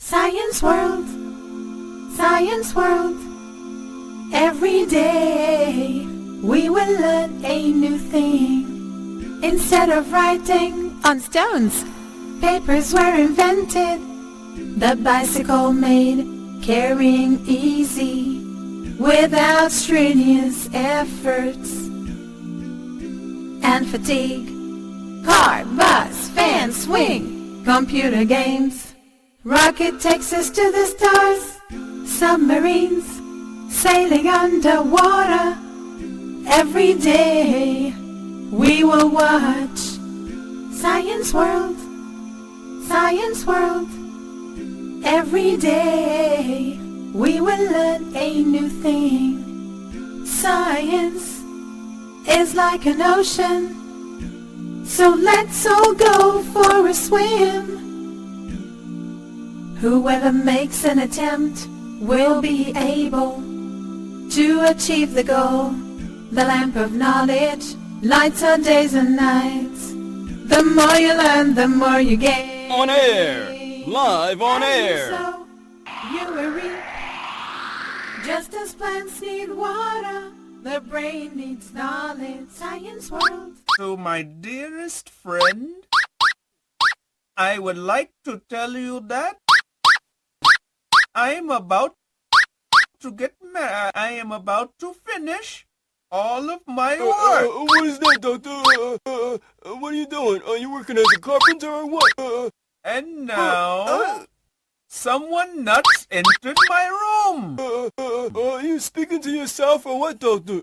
Science World, Science World. Every day we will learn a new thing. Instead of writing on stones, papers were invented. The bicycle made carrying easy without strenuous efforts and fatigue. Car, bus, fan, swing, computer games. Rocket takes us to the stars. Submarines sailing underwater. Every day we will watch Science World, Science World. Every day we will learn a new thing. Science is like an ocean, so let's all go for a swim. Whoever makes an attempt will be able to achieve the goal. The lamp of knowledge lights our days and nights. The more you learn, the more you gain. On air! Live on air! So you will reap. Just as plants need water, the brain needs knowledge. Science World. So my dearest friend, I would like to tell you that I am about to get married. I am about to finish all of my work. What is that, Doctor? What are you doing? Are you working as a carpenter or what? And now, someone nuts entered my room. Are you speaking to yourself or what, Doctor?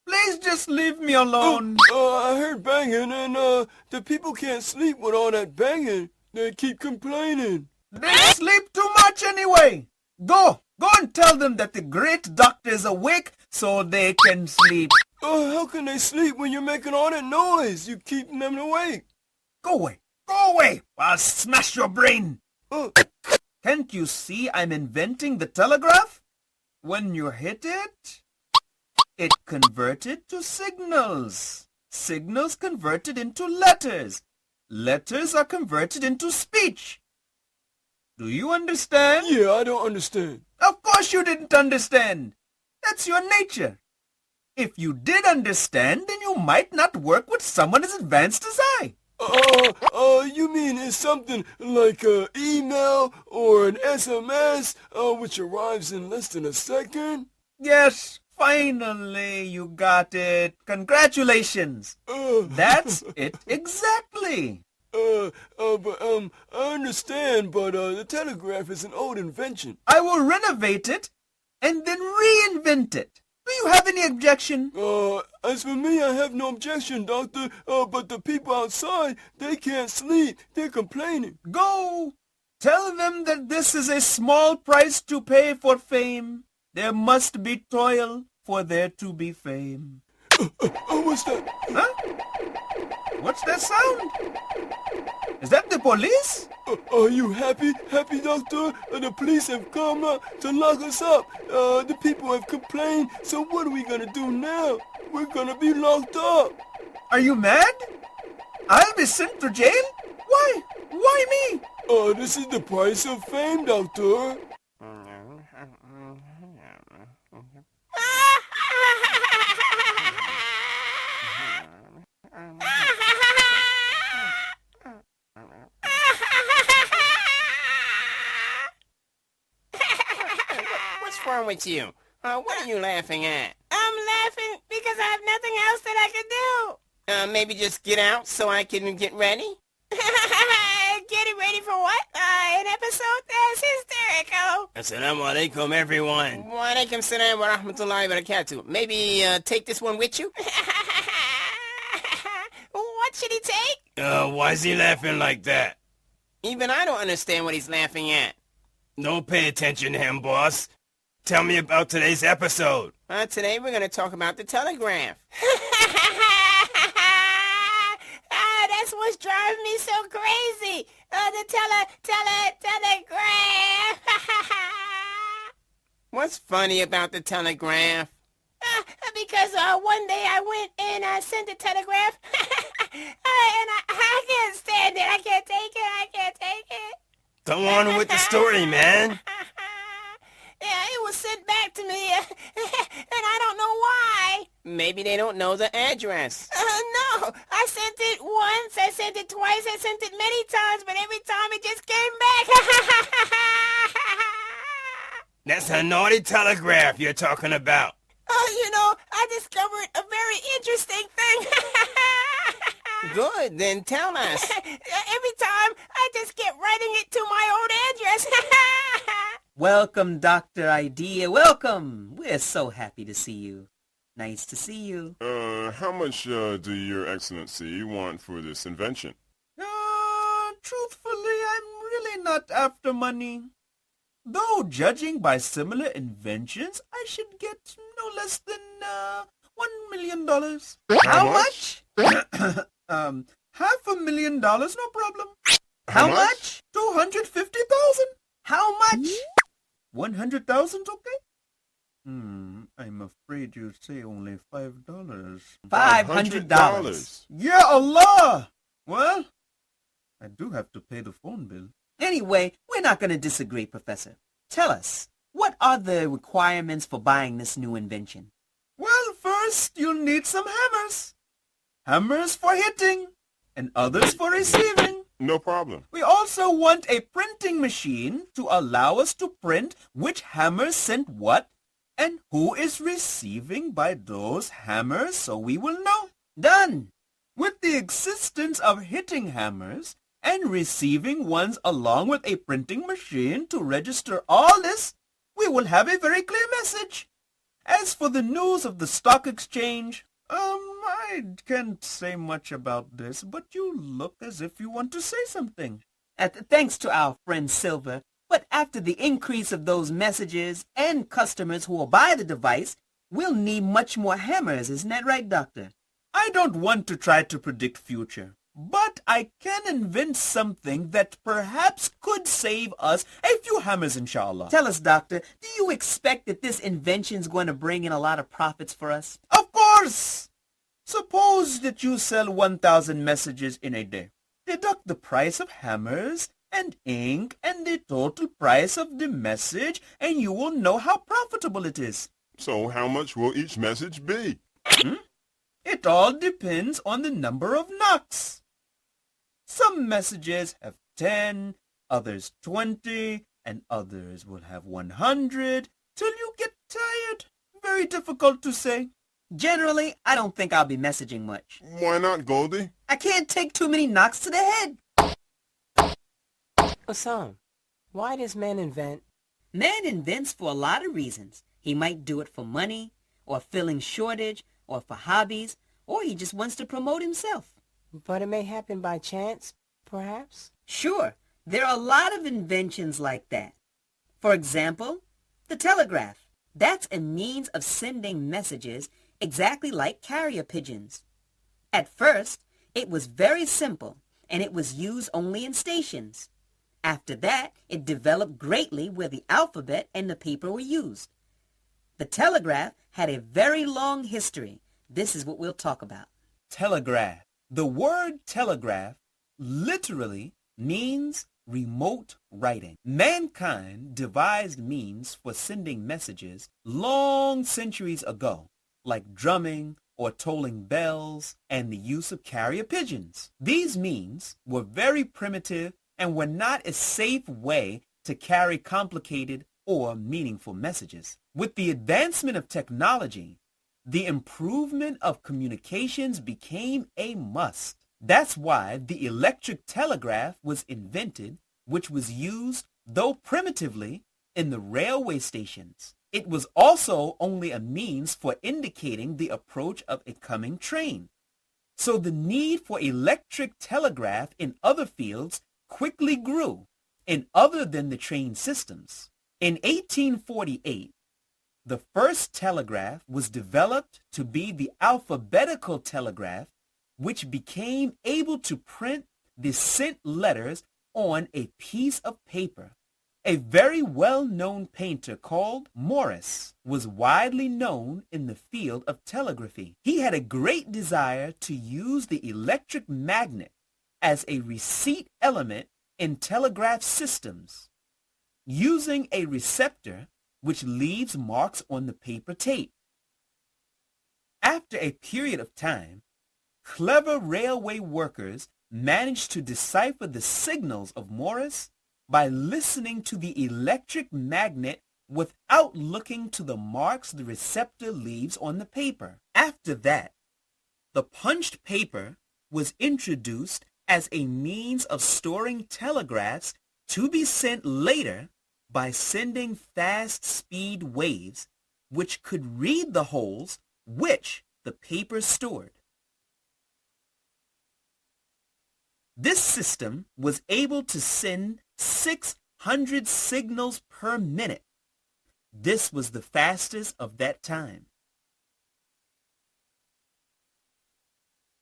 Please just leave me alone. I heard banging and the people can't sleep with all that banging. They keep complaining. They sleep too much anyway. Go and tell them that the great doctor is awake so they can sleep. How can they sleep when you're making all that noise? You keep them awake. Go away, I'll smash your brain. Can't you see I'm inventing the telegraph? When you hit it, it converted to signals. Signals converted into letters. Letters are converted into speech. Do you understand? Yeah, I don't understand. Of course you didn't understand. That's your nature. If you did understand, then you might not work with someone as advanced as I. You mean it's something like an email or an SMS, which arrives in less than a second? Yes, finally you got it. Congratulations. That's it exactly. I understand, but the telegraph is an old invention. I will renovate it and then reinvent it. Do you have any objection? As for me, I have no objection, Doctor. But the people outside, they can't sleep. They're complaining. Go. Tell them that this is a small price to pay for fame. There must be toil for there to be fame. What's that? Huh? What's that sound? Is that the police? Are you happy, Doctor? The police have come to lock us up. The people have complained, so what are we gonna do now? We're gonna be locked up. Are you mad? I'll be sent to jail? Why? Why me? This is the price of fame, Doctor. What's wrong with you? What are you laughing at? I'm laughing because I have nothing else that I can do. Maybe just get out so I can get ready? Getting ready for what? An episode? That's hysterical. Assalamu alaikum, everyone. Wa alaikum salam wa rahmatullahi wa barakatuh. Maybe take this one with you? What should he take? Why is he laughing like that? Even I don't understand what he's laughing at. Don't pay attention to him, boss. Tell me about today's episode. Today we're going to talk about the telegraph. That's what's driving me so crazy. The telegraph. What's funny about the telegraph? Because one day I went and I sent a telegraph. And I can't stand it. I can't take it. Go on with the story, man. Yeah, it was sent back to me, and I don't know why. Maybe they don't know the address. No, I sent it once, I sent it twice, I sent it many times, but every time it just came back. That's a naughty telegraph you're talking about. I discovered a very interesting thing. Good, then tell us. Every time, I just kept writing it to my old address. Welcome, Dr. Idea. Welcome. We're so happy to see you. Nice to see you. How much do your excellency want for this invention? Truthfully, I'm really not after money. Though, judging by similar inventions, I should get no less than $1 million. How much? $500,000, no problem. How much? 250,000. How much? 100,000, okay? I'm afraid you say only $5. $500. Ya Allah! Well, I do have to pay the phone bill. Anyway, we're not going to disagree, Professor. Tell us, what are the requirements for buying this new invention? Well, first, you'll need some hammers. Hammers for hitting, and others for receiving. No problem. We also want a printing machine to allow us to print which hammers sent what and who is receiving by those hammers, so we will know. Done. With the existence of hitting hammers and receiving ones along with a printing machine to register all this, we will have a very clear message. As for the news of the stock exchange, I can't say much about this, but you look as if you want to say something. Thanks to our friend Silver, but after the increase of those messages and customers who will buy the device, we'll need much more hammers. Isn't that right, Doctor? I don't want to try to predict future, but I can invent something that perhaps could save us a few hammers, inshallah. Tell us, Doctor, do you expect that this invention's going to bring in a lot of profits for us? Of course! Suppose that you sell 1,000 messages in a day. Deduct the price of hammers and ink and the total price of the message, and you will know how profitable it is. So how much will each message be? It all depends on the number of knocks. Some messages have 10, others 20, and others will have 100, till you get tired. Very difficult to say. Generally, I don't think I'll be messaging much. Why not, Goldie? I can't take too many knocks to the head. Son, why does man invent? Man invents for a lot of reasons. He might do it for money, or filling shortage, or for hobbies, or he just wants to promote himself. But it may happen by chance, perhaps? Sure, there are a lot of inventions like that. For example, the telegraph. That's a means of sending messages exactly like carrier pigeons. At first, it was very simple, and it was used only in stations. After that, it developed greatly where the alphabet and the paper were used. The telegraph had a very long history. This is what we'll talk about. Telegraph. The word telegraph literally means remote writing. Mankind devised means for sending messages long centuries ago, like drumming or tolling bells and the use of carrier pigeons. These means were very primitive and were not a safe way to carry complicated or meaningful messages. With the advancement of technology, the improvement of communications became a must. That's why the electric telegraph was invented, which was used, though primitively, in the railway stations. It was also only a means for indicating the approach of a coming train. So the need for electric telegraph in other fields quickly grew, in other than the train systems. In 1848, the first telegraph was developed to be the alphabetical telegraph, which became able to print the sent letters on a piece of paper. A very well-known painter called Morris was widely known in the field of telegraphy. He had a great desire to use the electric magnet as a receipt element in telegraph systems, using a receptor which leaves marks on the paper tape. After a period of time, clever railway workers managed to decipher the signals of Morse by listening to the electric magnet without looking to the marks the receptor leaves on the paper. After that, the punched paper was introduced as a means of storing telegraphs to be sent later by sending fast speed waves which could read the holes which the paper stored. This system was able to send 600 signals per minute. This was the fastest of that time.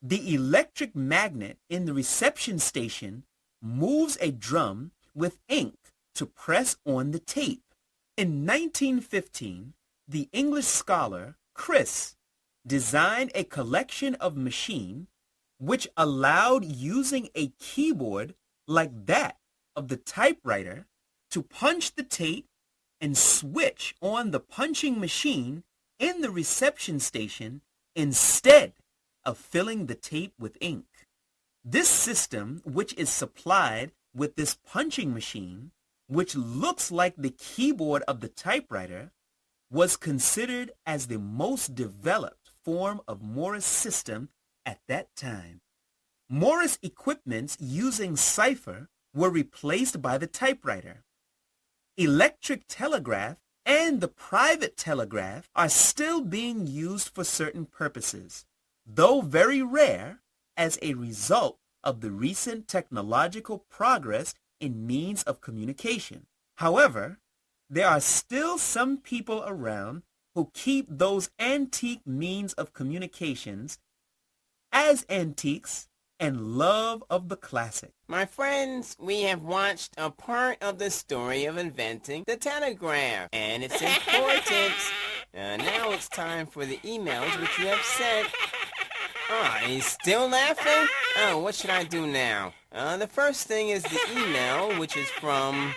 The electric magnet in the reception station moves a drum with ink to press on the tape. In 1915, the English scholar Chris designed a collection of machines which allowed using a keyboard like that of the typewriter to punch the tape and switch on the punching machine in the reception station instead of filling the tape with ink. This system, which is supplied with this punching machine, which looks like the keyboard of the typewriter, was considered as the most developed form of Morse system at that time. Morse equipments using cipher were replaced by the typewriter. Electric telegraph and the private telegraph are still being used for certain purposes, though very rare as a result of the recent technological progress in means of communication. However, there are still some people around who keep those antique means of communications as antiques and love of the classic. My friends, we have watched a part of the story of inventing the telegraph and its importance. Now it's time for the emails which you have sent. He's still laughing? Oh, what should I do now? The first thing is the email, which is from...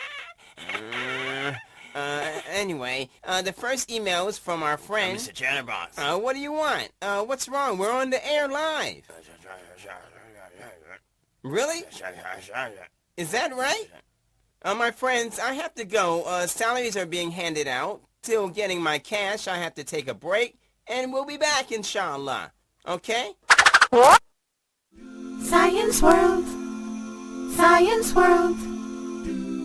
Anyway, the first email is from our friend... Mr. Chatterbox. What do you want? What's wrong? We're on the air live. Really? Is that right? My friends, I have to go. Salaries are being handed out. Till getting my cash, I have to take a break. And we'll be back, inshallah. Okay? Science World, Science World.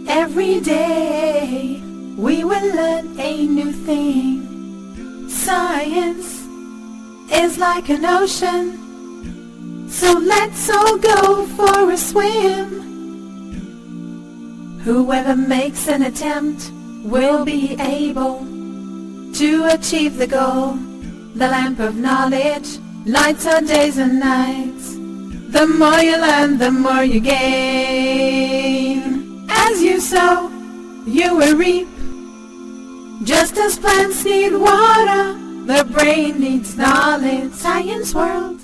Every day we will learn a new thing. Science is like an ocean, so let's all go for a swim. Whoever makes an attempt will be able to achieve the goal. The lamp of knowledge lights our days and nights. The more you learn, the more you gain. As you sow, you will reap. Just as plants need water, the brain needs knowledge. Science World.